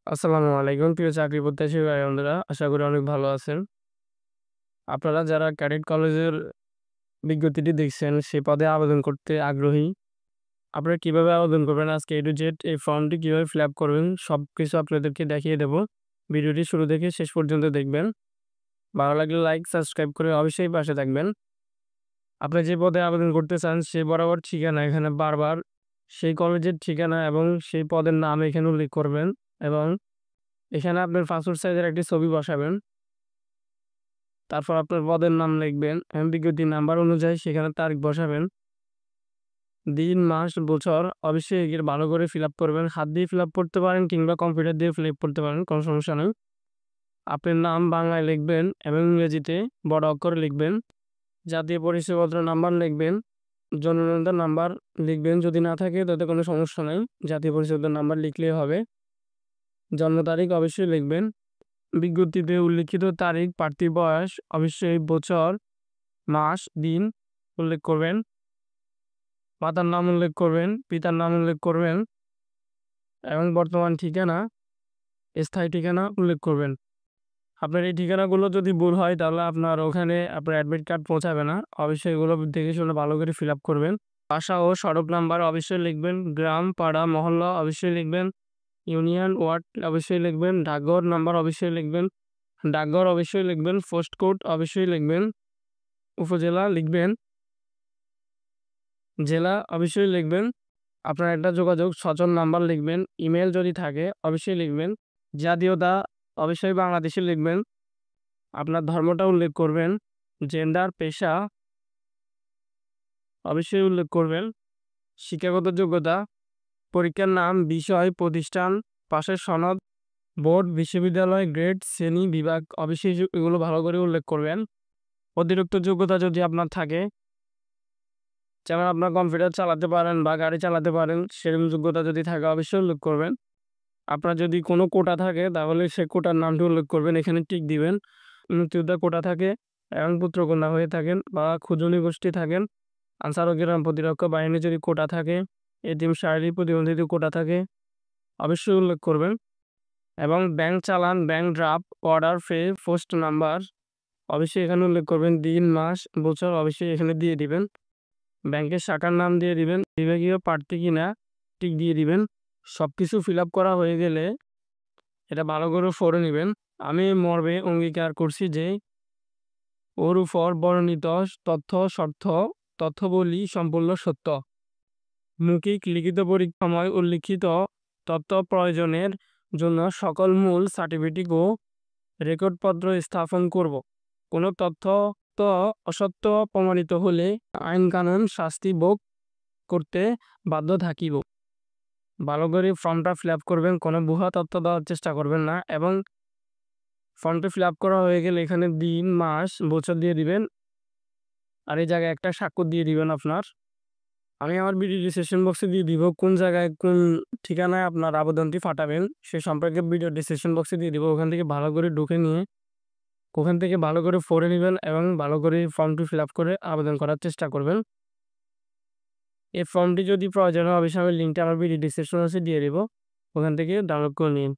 আসসালামু আলাইকুম প্রিয় চাকরি প্রত্যাশী ভাই বন্ধুরা, আশা করি অনেক ভালো আছেন। আপনারা যারা ক্যাডেট কলেজের বিজ্ঞপ্তিটি দেখছেন সে পদে আবেদন করতে আগ্রহী। আপনারা কিভাবে আবেদন করবেন, আজকে A to Z এই ফর্মটি কিভাবে ফিল আপ করবেন সবকিছু আপনাদেরকে দেখিয়ে দেব। ভিডিওটি শুরু থেকে শেষ পর্যন্ত দেখবেন। ভালো লাগলে লাইক, সাবস্ক্রাইব করে অবশ্যই পাশে থাকবেন। আপনি যে পদে আবেদন করতে চান সে বরাবর ঠিকানা এখানে বারবার সেই কলেজের ঠিকানা এবং সেই পদের নাম এখানে উল্লেখ করবেন এবং এখানে আপনার পাসপোর্ট সাইজের একটি ছবি বসাবেন। তারপর আপনার পদের নাম লিখবেন এবং বিজ্ঞপ্তির নাম্বার অনুযায়ী সেখানে তারিখ বসাবেন। দিন, মাস, বছর অবশ্যই এগুলো ভালো করে ফিল আপ করবেন। হাত দিয়ে ফিল আপ করতে পারেন কিংবা কম্পিউটার দিয়ে ফিল আপ করতে পারেন, কোনো সমস্যা নেই। আপনার নাম বাংলায় লিখবেন এবং ইংরেজিতে বড় অক্ষরে লিখবেন। জাতীয় পরিচয়পত্র নাম্বার লিখবেন। জন্ম নিবন্ধন নাম্বার লিখবেন, যদি না থাকে তাতে কোনো সমস্যা নেই, জাতীয় পরিচয়পত্র নাম্বার লিখলেই হবে। জন্ম তারিখ অবশ্যই লিখবেন। বিজ্ঞপ্তিতে উল্লিখিত তারিখ, প্রার্থীর বয়স অবশ্যই বছর, মাস, দিন উল্লেখ করবেন। মাতার নাম উল্লেখ করবেন, পিতার নাম উল্লেখ করবেন এবং বর্তমান ঠিকানা, স্থায়ী ঠিকানা উল্লেখ করবেন। আপনার এই ঠিকানাগুলো যদি ভুল হয় তাহলে আপনার ওখানে আপনার অ্যাডমিট কার্ড পৌঁছাবে না। অবশ্যই এগুলো দেখে শুনে ভালো করে ফিল আপ করবেন। বাসা ও সড়ক নাম্বার অবশ্যই লিখবেন। গ্রাম, পাড়া, মহল্লা অবশ্যই লিখবেন। ইউনিয়ন, ওয়ার্ড অবশ্যই লিখবেন। ডাকঘর নাম্বার অবশ্যই লিখবেন। ডাকঘর অবশ্যই লিখবেন। পোস্ট কোড অবশ্যই লিখবেন। উপজেলা লিখবেন। জেলা অবশ্যই লিখবেন। আপনার একটা যোগাযোগ সচল নাম্বার লিখবেন। ইমেল যদি থাকে অবশ্যই লিখবেন। জাতীয়তা অবশ্যই বাংলাদেশী লিখবেন। আপনার ধর্মটা উল্লেখ করবেন। জেন্ডার, পেশা অবশ্যই উল্লেখ করবেন। শিক্ষাগত যোগ্যতা, পরীক্ষার নাম, বিষয়, প্রতিষ্ঠান, পাশের সনদ, বোর্ড, বিশ্ববিদ্যালয়, গ্রেড, শ্রেণী, বিভাগ অবশ্যই এগুলো ভালো করে উল্লেখ করবেন। অতিরিক্ত যোগ্যতা যদি আপনার থাকে, যেমন আপনার কম্পিউটার চালাতে পারেন বা গাড়ি চালাতে পারেন, সেরকম যোগ্যতা যদি থাকে অবশ্যই উল্লেখ করবেন। আপনার যদি কোনো কোটা থাকে তাহলে সে কোটার নামটি উল্লেখ করবেন, এখানে টিক দিবেন। মুক্তিযোদ্ধা কোটা থাকে এবং পুত্রকন্যা হয়ে থাকেন বা ক্ষুদ্র গোষ্ঠী থাকেন, আনসার ও গ্রাম প্রতিরক্ষা বাহিনী যদি কোটা থাকে, এতিম শারীরিক প্রতিবন্ধিত কোটা থাকে অবশ্যই উল্লেখ করবেন। এবং ব্যাংক চালান, ব্যাংক ড্রাফট, অর্ডার, ফে, পোস্ট নাম্বার অবশ্যই এখানে উল্লেখ করবেন। দিন, মাস, বছর অবশ্যই এখানে দিয়ে দিবেন। ব্যাংকের শাখার নাম দিয়ে দিবেন। বিভাগীয় প্রার্থী কিনা টিক দিয়ে দিবেন। সবকিছু ফিল আপ করা হয়ে গেলে এটা ভালো করে পড়ে নেবেন। আমি মর্মে অঙ্গীকার করছি যে ওর উপর বর্ণিত তথ্যবলী সম্পূর্ণ সত্য। মৌখিক লিখিত পরীক্ষাময় উল্লিখিত তথ্য প্রয়োজনের জন্য সকল মূল সার্টিফিকেট ও রেকর্ডপত্র স্থাপন করব। কোনো তথ্য অসত্য প্রমাণিত হলে আইন কানুন শাস্তি ভোগ করতে বাধ্য থাকিব। ভালো করে ফর্মটা ফিল আপ করবেন, কোনো ভুয়া তথ্য দেওয়ার চেষ্টা করবেন না। এবং ফর্মটা ফিল আপ করা হয়ে গেলে এখানে দিন, মাস, বছর দিয়ে দিবেন আর এই জায়গায় একটা স্বাক্ষর দিয়ে দিবেন আপনার। আমি আমার ভিডিও ডিসক্রিপশন বক্সে দিয়ে দিব কোন জায়গায় কোন ঠিকানায় আপনার আবেদনটি পাঠাবেন সে সম্পর্কে ভিডিও ডিসক্রিপশন বক্সে দিয়ে দিব। ওখান থেকে ভালো করে ঢুকে নিয়ে ওখান থেকে ভালো করে পড়ে নেবেন এবং ভালো করে ফর্মটি ফিল আপ করে আবেদন করার চেষ্টা করবেন। এই ফর্মটি যদি প্রয়োজন হয় অবশ্যই আমি লিঙ্কটা আমার ভিডিও ডিসক্রিপশন বক্সে দিয়ে দেব, ওখান থেকে ডাউনলোড করে নিন।